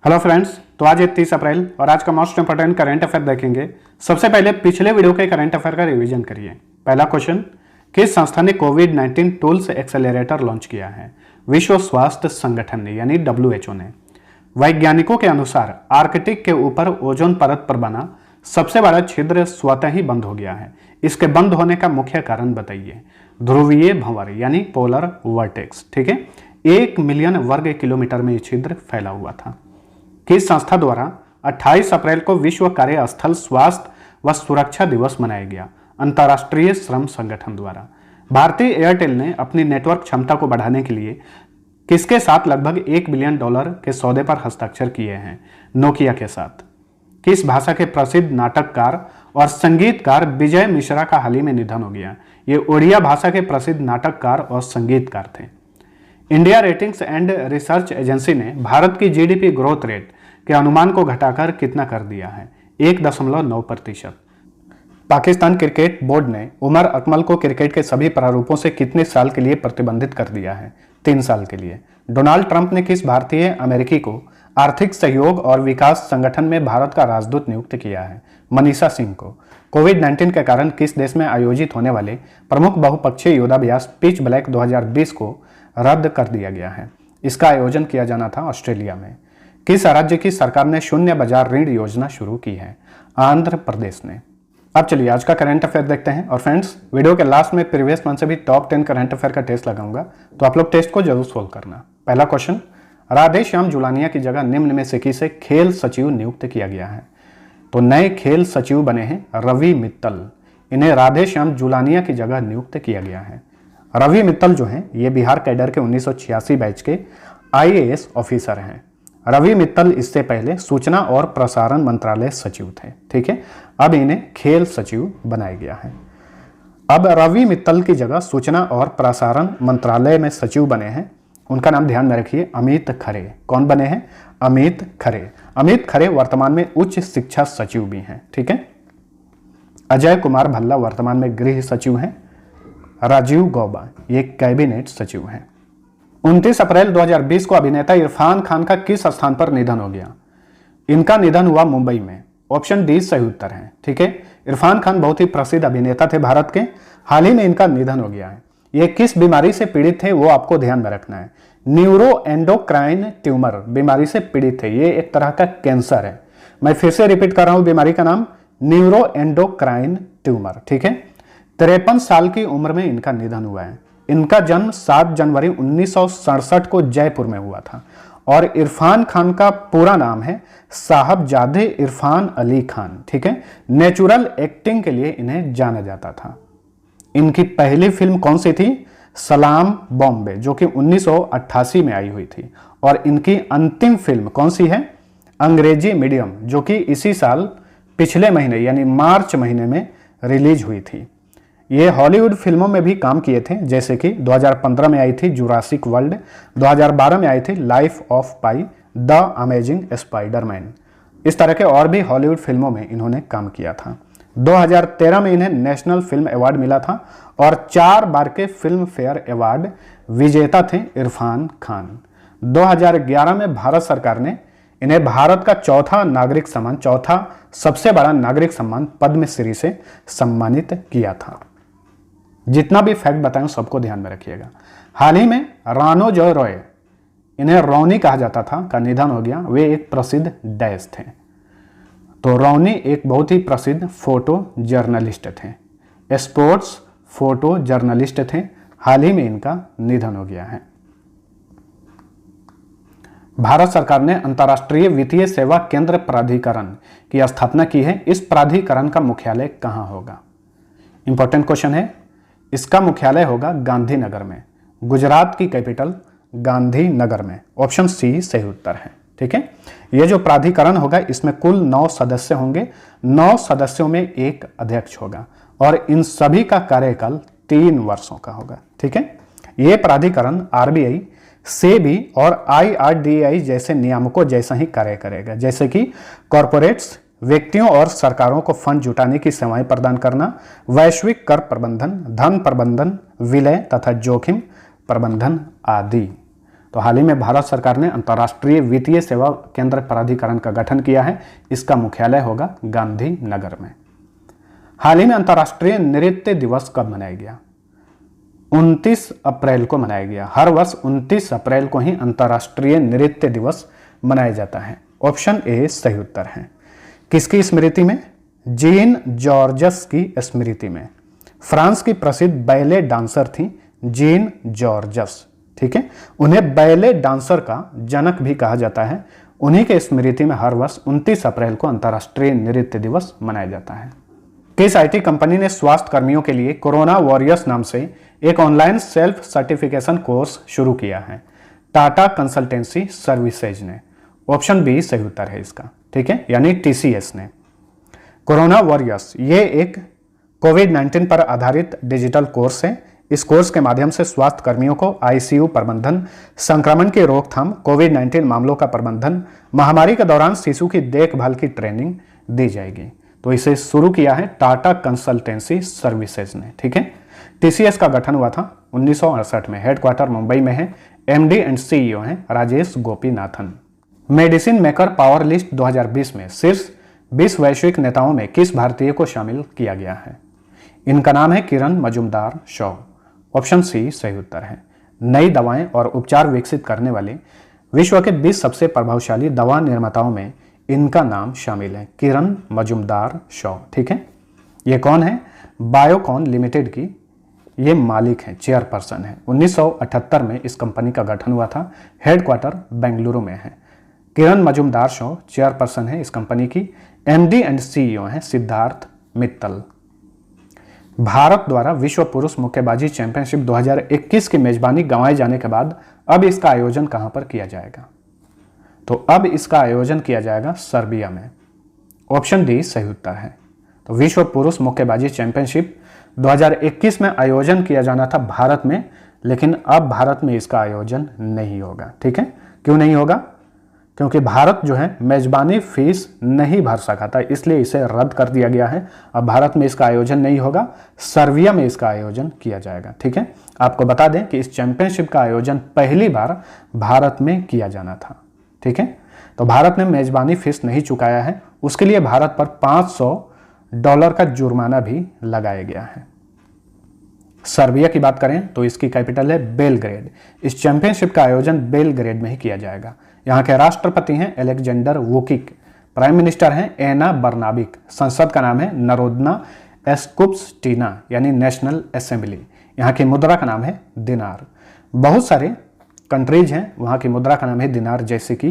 Hello friends, तो आज है 30 अप्रैल और आज का मोस्ट इंपोर्टेंट करंट अफेयर देखेंगे। सबसे पहले पिछले वीडियो के करंट अफेयर का रिवीजन करिए। पहला क्वेश्चन, किस संस्था ने कोविड-19 टूल्स एक्सेलरेटर लॉन्च किया है? विश्व स्वास्थ्य संगठन ने यानी WHO ने। वैज्ञानिकों के अनुसार आर्कटिक के ऊपर ओजोन परत पर बना सबसे बड़ा छिद्र स्वतः ही बंद हो गया है। इसके बंद होने का मुख्य कारण बताइए। ध्रुवीय भंवर यानी पोलर वर्टेक्स। ठीक है, 1 मिलियन वर्ग किलोमीटर में यह छिद्र फैला हुआ था। किस संस्था द्वारा 28 अप्रैल को विश्व कार्यस्थल स्वास्थ्य व सुरक्षा दिवस मनाया गया? अंतर्राष्ट्रीय श्रम संगठन द्वारा। भारतीय एयरटेल ने अपनी नेटवर्क क्षमता को बढ़ाने के लिए किसके साथ लगभग $1 बिलियन के सौदे पर हस्ताक्षर किए हैं? नोकिया के साथ। किस भाषा के प्रसिद्ध नाटककार और संगीतकार विजय मिश्रा का हाल ही में निधन हो गया? ये उड़िया भाषा के प्रसिद्ध नाटककार और संगीतकार थे। India ratings and research agency ने भारत की जीडीपी ग्रोथ रेट के अनुमान को घटाकर कितना कर दिया है? 1.9%। पाकिस्तान क्रिकेट बोर्ड ने उमर अकमल को क्रिकेट के सभी प्रारूपों से कितने साल के लिए प्रतिबंधित कर दिया है? 3 साल के लिए। डोनाल्ड ट्रंप ने किस भारतीय अमेरिकी को आर्थिक सहयोग और विकास संगठन में भारत का राजदूत नियुक्त किया है? मनीषा सिंह को। कोविड-19 के कारण किस देश में आयोजित होने वाले प्रमुख बहुपक्षीय योद्धाभ्यास पिच ब्लैक 2020 को रद्द कर दिया गया है? इसका आयोजन किया जाना था ऑस्ट्रेलिया में। किस राज्य की सरकार ने शून्य बाजार ऋण योजना शुरू की है? आंध्र प्रदेश ने। अब चलिए आज का करंट अफेयर देखते हैं। और फ्रेंड्स, वीडियो के लास्ट में प्रीवियस मंथ से भी टॉप 10 करंट अफेयर का टेस्ट लगाऊंगा, तो आप लोग टेस्ट को जरूर सोल्व करना। पहला क्वेश्चन, राधे श्याम जुलानिया की जगह निम्न में से किसे खेल सचिव नियुक्त किया गया है? तो नए खेल सचिव बने हैं रवि मित्तल। इन्हें राधे श्याम जुलानिया की जगह नियुक्त किया गया है। रवि मित्तल जो हैं ये बिहार कैडर के 1986 बैच के IAS ऑफिसर हैं। रवि मित्तल इससे पहले सूचना और प्रसारण मंत्रालय सचिव थे। ठीक है, अब इन्हें खेल सचिव बनाया गया है। अब रवि मित्तल की जगह सूचना और प्रसारण मंत्रालय में सचिव बने हैं, उनका नाम ध्यान में रखिए, अमित खरे। कौन बने हैं? अमित खरे। अमित खरे वर्तमान में उच्च शिक्षा सचिव भी हैं। ठीक है, अजय कुमार भल्ला वर्तमान में गृह सचिव हैं। राजीव गौबा ये कैबिनेट सचिव हैं। 29 अप्रैल 2020 को अभिनेता इरफान खान का किस स्थान पर निधन हो गया? इनका निधन हुआ मुंबई में। ऑप्शन डी सही उत्तर है। ठीक है, इरफान खान बहुत ही प्रसिद्ध अभिनेता थे भारत के, हाल ही में इनका निधन हो गया है। ये किस बीमारी से पीड़ित थे वो आपको ध्यान में रखना है। न्यूरो एंडोक्राइन ट्यूमर बीमारी से पीड़ित थे। ये एक तरह का कैंसर है। मैं फिर से रिपीट कर रहा हूं, बीमारी का नाम न्यूरो एंडोक्राइन ट्यूमर। ठीक है, 53 साल की उम्र में इनका निधन हुआ है। इनका जन्म 7 जनवरी 1967 को जयपुर में हुआ था। और इरफान खान का पूरा नाम है साहबजादे इरफान अली खान। ठीक है, नेचुरल एक्टिंग के लिए इन्हें जाना जाता था। इनकी पहली फिल्म कौन सी थी? सलाम बॉम्बे, जो कि 1988 में आई हुई थी। और इनकी अंतिम फिल्म कौन सी है? अंग्रेजी मीडियम, जो कि इसी साल पिछले महीने यानी मार्च महीने में रिलीज हुई थी। ये हॉलीवुड फिल्मों में भी काम किए थे, जैसे कि 2015 में आई थी जुरासिक वर्ल्ड, 2012 में आई थी life of pi, the amazing Spiderman. इस तरह के और भी हॉलीवुड फिल्मों में इन्होंने काम किया था। 2013 में इन्हें नेशनल फिल्म अवार्ड मिला था और 4 बार के फिल्म फेयर अवार्ड विजेता थे इरफान खान। 2011 में भारत सरकार ने इन्हें भारत का चौथा सबसे बड़ा नागरिक सम्मान पद्मश्री से सम्मानित किया था। जितना भी फैक्ट बताएं सबको ध्यान में रखिएगा। हाल ही में रानो जॉय रॉय, इन्हें रौनी कहा जाता था, का निधन हो गया। वे एक प्रसिद्ध डैश थे। तो रौनी एक बहुत ही प्रसिद्ध फोटो जर्नलिस्ट थे, स्पोर्ट्स फोटो जर्नलिस्ट थे। हाल ही में इनका निधन हो गया है। भारत सरकार ने अंतर्राष्ट्रीय वित्तीय सेवा केंद्र प्राधिकरण की स्थापना की है। इस प्राधिकरण का मुख्यालय कहां होगा? इंपॉर्टेंट क्वेश्चन है। इसका मुख्यालय होगा गांधीनगर में। गुजरात की कैपिटल गांधीनगर में। ऑप्शन सी सही उत्तर है। ठीक है, यह जो प्राधिकरण होगा इसमें कुल 9 सदस्य होंगे। 9 सदस्यों में एक अध्यक्ष होगा और इन सभी का कार्यकाल 3 वर्षों का होगा। ठीक है, यह प्राधिकरण RBI, SEBI और IRDAI जैसे नियामकों जैसा ही कार्य करेगा, जैसे कि कॉरपोरेट्स, व्यक्तियों और सरकारों को फंड जुटाने की सेवाएं प्रदान करना, वैश्विक कर प्रबंधन, धन प्रबंधन, विलय तथा जोखिम प्रबंधन आदि। तो हाल ही में भारत सरकार ने अंतर्राष्ट्रीय वित्तीय सेवा केंद्र प्राधिकरण का गठन किया है। इसका मुख्यालय होगा गांधीनगर में। हाल ही में अंतर्राष्ट्रीय नृत्य दिवस कब मनाया गया? 29 अप्रैल को मनाया गया। हर वर्ष 29 अप्रैल को ही अंतर्राष्ट्रीय नृत्य दिवस मनाया जाता है। ऑप्शन ए सही उत्तर है। किसकी स्मृति में? जीन जॉर्जस की स्मृति में। फ्रांस की प्रसिद्ध बैले डांसर थी जीन जॉर्जस, ठीक है। उन्हें बैले डांसर का जनक भी कहा जाता है। उन्हीं के स्मृति में हर वर्ष 29 अप्रैल को अंतर्राष्ट्रीय नृत्य दिवस मनाया जाता है। किस आईटी कंपनी ने स्वास्थ्य कर्मियों के लिए कोरोना वॉरियर्स नाम से एक ऑनलाइन सेल्फ सर्टिफिकेशन कोर्स शुरू किया है? टाटा कंसल्टेंसी सर्विसेज ने। ऑप्शन बी सही उत्तर है इसका, ठीक है, यानी टीसीएस ने। कोरोना वॉरियर्स ये एक कोविड-19 पर आधारित डिजिटल कोर्स है। इस कोर्स के माध्यम से स्वास्थ्य कर्मियों को आईसीयू प्रबंधन, संक्रमण की रोकथाम, कोविड-19 मामलों का प्रबंधन, महामारी के दौरान शिशु की देखभाल की ट्रेनिंग दी जाएगी। तो इसे शुरू किया है टाटा कंसल्टेंसी सर्विसेज ने, ठीक है। टीसीएस का गठन हुआ था 1968 में। हेडक्वार्टर मुंबई में है। एमडी एंड सीईओ हैं Rajesh Gopinathan. Medicine maker power list 2020 में शीर्ष 20 वैश्विक नेताओं में किस भारतीय को शामिल किया गया है? इनका नाम है किरण मजूमदार शॉ। ऑप्शन सी सही उत्तर है। नई दवाएं और उपचार विकसित करने वाले विश्व के 20 सबसे प्रभावशाली दवा निर्माताओं में इनका नाम शामिल है, किरण मजूमदार शॉ, ठीक है। ये कौन है? बायोकॉन लिमिटेड की ये मालिक है, चेयरपर्सन है। 1978 में इस कंपनी का गठन हुआ था। हेडक्वार्टर बेंगलुरु में है। किरण मजूमदार शॉ चेयरपर्सन है इस कंपनी की। एमडी एंड सीईओ हैं सिद्धार्थ मित्तल। भारत द्वारा विश्व पुरुष मुक्केबाजी चैंपियनशिप 2021 की मेजबानी गंवाए जाने के बाद अब इसका आयोजन कहां पर किया जाएगा? तो अब इसका आयोजन किया जाएगा सर्बिया में। ऑप्शन डी सही उत्तर है। तो विश्व पुरुष मुक्केबाजी चैंपियनशिप 2021 में आयोजन किया जाना था भारत में, लेकिन अब भारत में इसका आयोजन नहीं होगा, ठीक है। क्यों नहीं होगा? क्योंकि भारत जो है मेजबानी फीस नहीं भर सका था, इसलिए इसे रद्द कर दिया गया है। अब भारत में इसका आयोजन नहीं होगा, सर्बिया में इसका आयोजन किया जाएगा, ठीक है। आपको बता दें कि इस चैंपियनशिप का आयोजन पहली बार भारत में किया जाना था, ठीक है। तो भारत ने मेजबानी फीस नहीं चुकाया है, उसके लिए भारत पर $500 का जुर्माना भी लगाया गया है। सर्बिया की बात करें तो इसकी कैपिटल है बेलग्रेड। इस चैंपियनशिप का आयोजन बेलग्रेड में ही किया जाएगा। यहाँ के राष्ट्रपति हैं अलेक्जेंडर वुकिक। प्राइम मिनिस्टर हैं एना बर्नाबिक। संसद का नाम है नरोदना एस्कुप्सटीना यानी नेशनल असेंबली। यहाँ की मुद्रा का नाम है दिनार। बहुत सारे कंट्रीज हैं, वहाँ की मुद्रा का नाम है दिनार, जैसे कि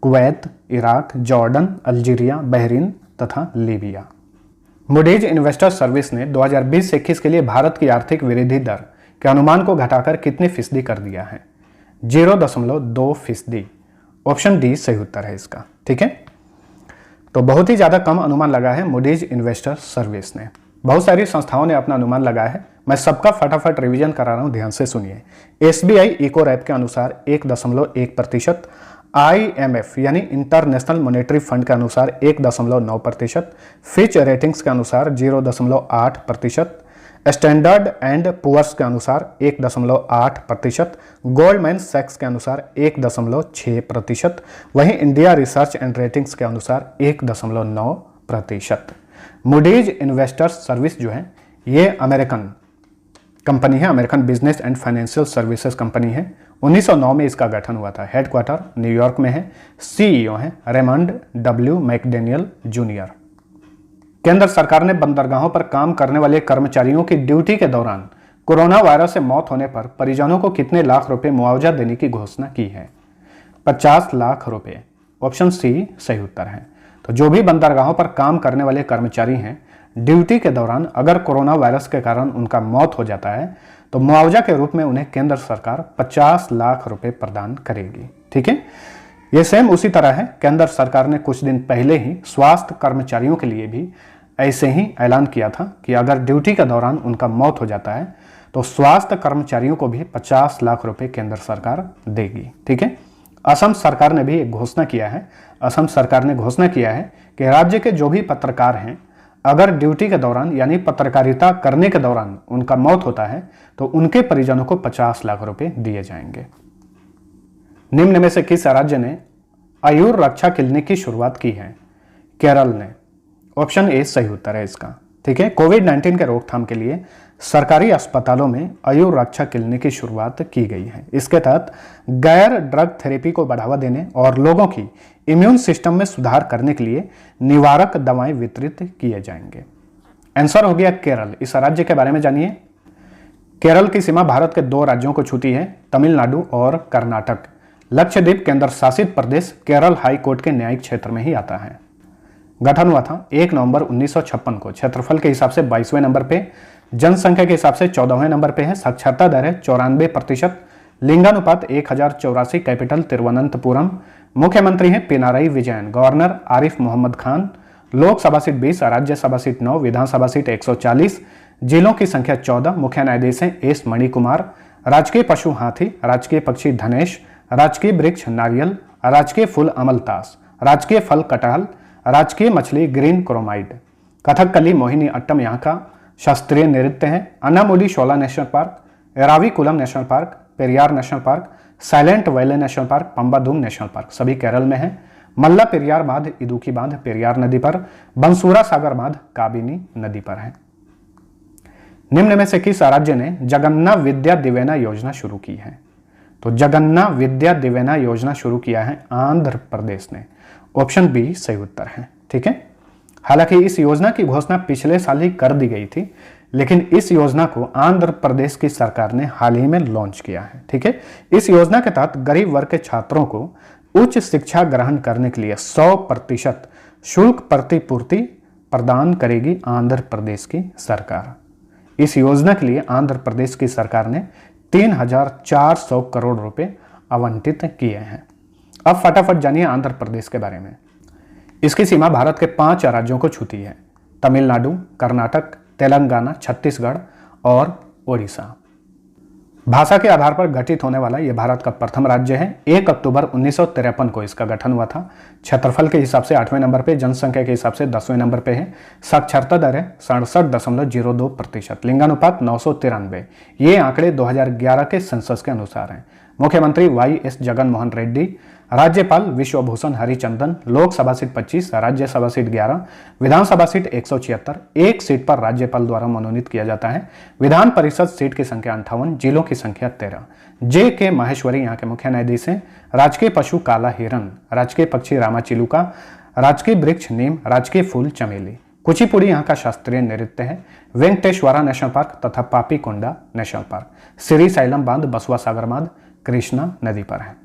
Kuwait, Iraq, Jordan, Algeria, Bahrain तथा लीबिया। मूडीज इन्वेस्टर सर्विस ने 2020 से 21 के लिए भारत की आर्थिक वृद्धि दर के अनुमान को घटाकर कितने फीसदी कर दिया है? 0.2%। ऑप्शन डी सही उत्तर है इसका, ठीक है। तो बहुत ही ज्यादा कम अनुमान लगा है मूडीज इन्वेस्टर सर्विस ने। बहुत सारी संस्थाओं ने अपना अनुमान लगाया है, मैं सबका फटाफट रिवीजन करा रहा हूं, ध्यान से सुनिए। एसबीआई इको रैप के अनुसार 1.1%, IMF यानी इंटरनेशनल मॉनेटरी फंड के अनुसार 1.9%, फिच रेटिंग्स के अनुसार 0.8%, स्टैंडर्ड एंड पुअर्स के अनुसार 1.8%, गोल्डमैन सैक्स के अनुसार 1.6%, वहीं इंडिया रिसर्च एंड रेटिंग्स के अनुसार 1.9%। मूडीज इन्वेस्टर्स सर्विस जो है ये अमेरिकन कंपनी है, American business and financial services company है। 1909 में इसका गठन हुआ था। हेडक्वार्टर न्यूयॉर्क में है। सीईओ हैं रेमंड डब्ल्यू मैकडेनियल जूनियर। केंद्र सरकार ने बंदरगाहों पर काम करने वाले कर्मचारियों की ड्यूटी के दौरान कोरोना वायरस से मौत होने पर परिजनों को कितने लाख रुपए मुआवजा देने की घोषणा की है? 50 लाख रुपए। ऑप्शन सी सही उत्तर है। तो जो भी बंदरगाहों पर काम करने वाले कर्मचारी हैं, ड्यूटी के दौरान अगर कोरोना वायरस के कारण उनका मौत हो जाता है तो मुआवजा के रूप में उन्हें केंद्र सरकार 50 लाख रुपए प्रदान करेगी, ठीक है। यह सेम उसी तरह है। केंद्र सरकार ने कुछ दिन पहले ही स्वास्थ्य कर्मचारियों के लिए भी ऐसे ही ऐलान किया था कि अगर ड्यूटी के दौरान उनका मौत हो जाता है तो स्वास्थ्य कर्मचारियों को भी 50 लाख रुपए केंद्र सरकार देगी, ठीक है। असम सरकार ने भी एक घोषणा किया है। असम सरकार ने घोषणा किया है कि राज्य के जो भी पत्रकार हैं, अगर ड्यूटी के दौरान यानी पत्रकारिता करने के दौरान उनका मौत होता है तो उनके परिजनों को 50 लाख रुपए दिए जाएंगे। निम्न में से किस राज्य ने आयुर रक्षा क्लिनिक की शुरुआत की है? केरल ने। ऑप्शन ए सही उत्तर है इसका। ठीक है, कोविड-19 के रोकथाम के लिए सरकारी अस्पतालों में आयुर रक्षा क्लिनिक की शुरुआत की गई है। इसके तहत गैर ड्रग थेरेपी को बढ़ावा देने और लोगों की इम्यून सिस्टम में सुधार करने के लिए निवारक दवाएं वितरित किए जाएंगे। आंसर हो गया केरल। इस राज्य के बारे में जानिए। केरल की सीमा भारत के 2 राज्यों को छूती है, तमिलनाडु और कर्नाटक। लक्षद्वीप केंद्र शासित प्रदेश केरल हाई कोर्ट के न्यायिक क्षेत्र में ही आता है। गठन हुआ था 1 नवंबर 1956 को। क्षेत्रफल के हिसाब से 22वें नंबर पे, जनसंख्या के हिसाब से 14वें नंबर पे है। साक्षरता दर है 94%। लिंगानुपात 1084। कैपिटल तिरुवनंतपुरम। मुख्यमंत्री हैं Pinarayi Vijayan. Governor Arif Mohammed Khan. Lok Sabha seat 20, Rajya Sabha seat 9, Vidhan Sabha seat 140। जिलों की संख्या 14। मुख्य न्यायाधीश हैं एस मणिकुमार। राजकीय पशु हाथी, राजकीय पक्षी धनेश, राजकीय वृक्ष नारियल, राजकीय फूल अमलतास, राजकीय फल कटहल, राजकीय मछली green chromide. Kathakali Mohiniyattam यहाँ का शास्त्रीय नृत्य है। Anamudi Shola national park, Eravikulam national park, Periyar national park, silent valley national park, Pambadum national park, सभी केरल में है। मल्ला पेरियार बांध इदुकी बांध पेरियार नदी पर, बंसूरा सागर बांध काबिनी नदी पर है। निम्न में से किस राज्य ने जगन्ना विद्या दिवेना योजना शुरू की है? तो जगन्ना विद्या दिवेना योजना शुरू किया है आंध्र प्रदेश ने। ऑप्शन बी सही उत्तर है। ठीक है, हालांकि इस योजना की घोषणा पिछले साल ही कर दी गई थी, लेकिन इस योजना को आंध्र प्रदेश की सरकार ने हाल ही में लॉन्च किया है। ठीक है, इस योजना के तहत गरीब वर्ग के छात्रों को उच्च शिक्षा ग्रहण करने के लिए 100% शुल्क प्रतिपूर्ति प्रदान करेगी आंध्र प्रदेश की सरकार। इस योजना के लिए आंध्र प्रदेश की सरकार ने 3,400 करोड़ रुपए आवंटित किए हैं। अब फटाफट जानिए आंध्र प्रदेश के बारे में। इसकी सीमा भारत के 5 राज्यों को छूती है, तमिलनाडु, कर्नाटक, तेलंगाना, छत्तीसगढ़ और ओडिशा। भाषा के आधार पर गठित होने वाला यह भारत का प्रथम राज्य है। 1 अक्टूबर 1953 को इसका गठन हुआ था। क्षेत्रफल के हिसाब से 8वें नंबर पे, जनसंख्या के हिसाब से 10वें नंबर पे है। साक्षरता दर है 67.02%। लिंगानुपात 993। ये आंकड़े 2011 के सेंसस के अनुसार हैं। मुख्यमंत्री वाई.एस. जगनमोहन रेड्डी। राज्यपाल विश्वभूषण हरिचंदन। लोकसभा सीट 25, राज्यसभा सीट 11, विधानसभा सीट 176। एक सीट पर राज्यपाल द्वारा मनोनीत किया जाता है। विधान परिषद सीट की संख्या 58, जिलों की संख्या 13। जे.के. माहेश्वरी यहाँ के मुख्य न्यायाधीश हैं। राजकीय पशु काला हिरन, राजकीय पक्षी रामाचिलुका, राजकीय वृक्ष नीम, राजकीय फूल चमेली। कुचिपुड़ी यहाँ का शास्त्रीय नृत्य है। वेंकटेश्वरा नेशनल पार्क तथा Papikonda national park. Shri xylem बांध बसवा सागर बांध कृष्णा नदी पर है।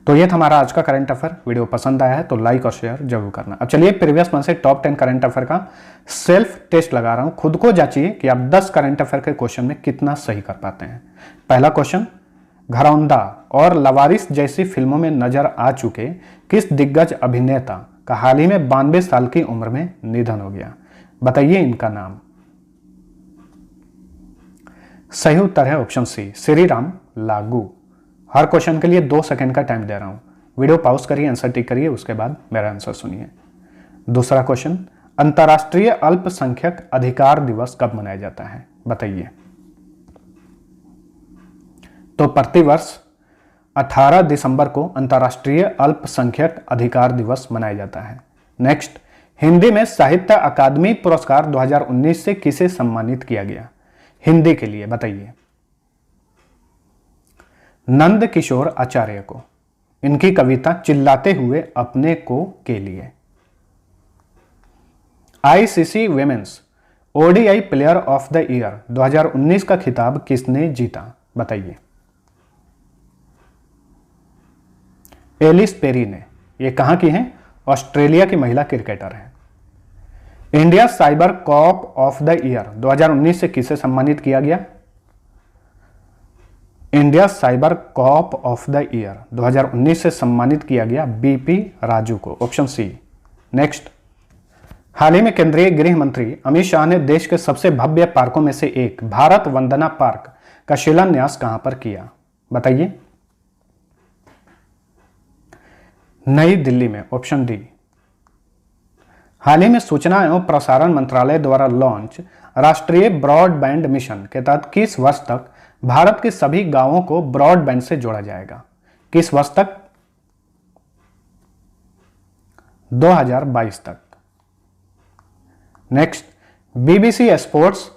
तो ये था हमारा आज का करंट अफेयर। वीडियो पसंद आया है तो लाइक और शेयर जरूर करना। अब चलिए प्रीवियस मंथ से टॉप 10 करंट अफेयर का सेल्फ टेस्ट लगा रहा हूं। खुद को जांचिए कि आप 10 करंट अफेयर के क्वेश्चन में कितना सही कर पाते हैं। पहला क्वेश्चन, घरौंदा और लवारिस जैसी फिल्मों में नजर आ चुके किस दिग्गज अभिनेता का हाल ही में 92 साल की उम्र में निधन हो गया? बताइए इनका नाम। सही उत्तर है ऑप्शन सी, श्रीराम लागू। हर क्वेश्चन के लिए 2 सेकंड का टाइम दे रहा हूं। वीडियो पॉज करिए, आंसर टिक करिए, उसके बाद मेरा आंसर सुनिए। दूसरा क्वेश्चन, अंतर्राष्ट्रीय अल्पसंख्यक अधिकार दिवस कब मनाया जाता है? बताइए। तो प्रतिवर्ष 18 दिसंबर को अंतर्राष्ट्रीय अल्पसंख्यक अधिकार दिवस मनाया जाता है। नेक्स्ट, हिंदी में साहित्य अकादमी पुरस्कार 2019 से किसे सम्मानित किया गया? हिंदी के लिए बताइए। नंद किशोर आचार्य को। इनकी कविता चिल्लाते हुए अपने को के लिए। ICC women's ODI player of the year 2019 का खिताब किसने जीता? बताइए। एलिस पेरी ने। ये कहां की हैं? ऑस्ट्रेलिया की महिला क्रिकेटर है। India cyber cop of the year 2019 से किसे सम्मानित किया गया? India cyber cop of the year 2019 से सम्मानित किया गया बीपी राजू को। Option C. नेक्स्ट, हाल ही में केंद्रीय गृह मंत्री अमित शाह ने देश के सबसे भव्य पार्कों में से एक भारत वंदना पार्क का शिलान्यास कहां पर किया? बताइए। नई दिल्ली में। Option D. हाल ही में सूचना एवं प्रसारण मंत्रालय द्वारा लॉन्च राष्ट्रीय ब्रॉडबैंड मिशन के तहत किस वर्ष तक भारत के सभी गांवों को ब्रॉडबैंड से जोड़ा जाएगा? किस वर्ष तक? 2022 तक। Next, BBC sports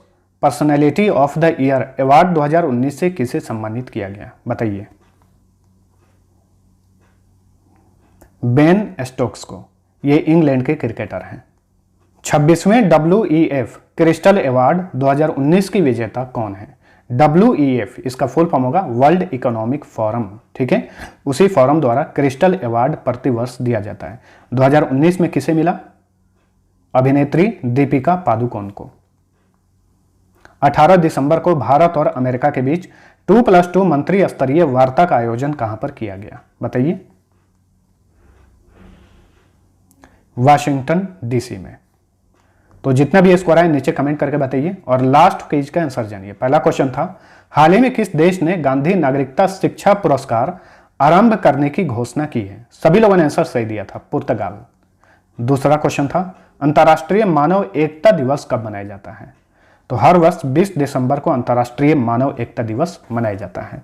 personality of the year award 2019 से किसे सम्मानित किया गया? बताइए। बेन स्टोक्स को। ये इंग्लैंड के क्रिकेटर हैं। 26वें WEF क्रिस्टल अवार्ड 2019 की विजेता कौन है? WEF इसका फुल फॉर्म होगा वर्ल्ड इकोनॉमिक फोरम, ठीक है। उसी फोरम द्वारा क्रिस्टल अवार्ड प्रतिवर्ष दिया जाता है। 2019 में किसे मिला? अभिनेत्री दीपिका पादुकोण को। 18 दिसंबर को भारत और अमेरिका के बीच 2+2 मंत्री स्तरीय वार्ता का आयोजन कहां पर किया गया? बताइए। वाशिंगटन DC में। तो जितना भी स्कोर आए नीचे कमेंट करके बताइए और लास्ट क्विज का आंसर जानिए। पहला क्वेश्चन था, हाल ही में किस देश ने गांधी नागरिकता शिक्षा पुरस्कार आरंभ करने की घोषणा की है? सभी लोगों ने आंसर सही दिया था, पुर्तगाल। दूसरा क्वेश्चन था, अंतर्राष्ट्रीय मानव एकता दिवस कब मनाया जाता है? तो हर वर्ष 20 दिसंबर को अंतर्राष्ट्रीय मानव एकता दिवस मनाया जाता है।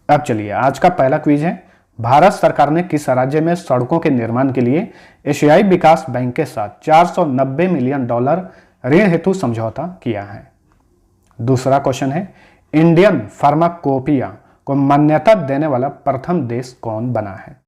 अब चलिए आज का पहला क्विज है, भारत सरकार ने किस राज्य में सड़कों के निर्माण के लिए एशियाई विकास बैंक के साथ $490 मिलियन ऋण हेतु समझौता किया है? दूसरा क्वेश्चन है, इंडियन फार्माकोपिया को मान्यता देने वाला प्रथम देश कौन बना है?